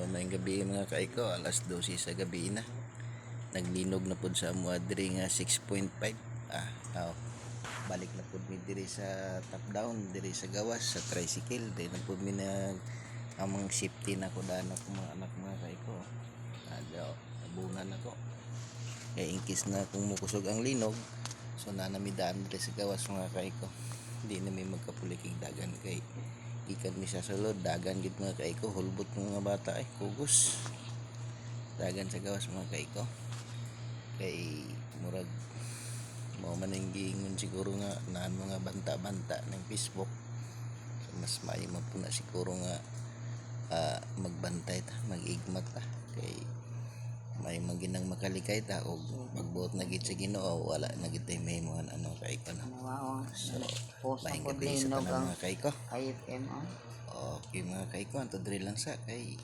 Mamayang gabi mga kaiko, alas 12 sa gabi na. Naglinog na pud sa amo diri nga 6.5. Balik na pud mi diri sa top down, diri sa gawas sa tricycle. Dili na pud mi nag among safety na ko daan ako mga anak mga kaiko. Nabunan ako. Kaya inkis na kung mukusog ang linog, so nanamidaan diri sa gawas mga kaiko. Hindi na may magkapulikig dagan kay ikan mi sa sulod dagan gid mga kaiko, hulbot mga bata ay kugos dagan sa gawas mga kaiko. Kay murag mo man ang giingon siguro nga naan mga banta-banta ng Facebook, so mas maayo man po na siguro nga magbantay ta, mag-igmat ta kay may maginang makalikay ta o magbuot na gid sa Ginoo, wala na gid tay mahimuhan ano kaiko na. So maayong gabi sa tanan mga kaiko. Okay mga kaiko, anto diri lang sa kay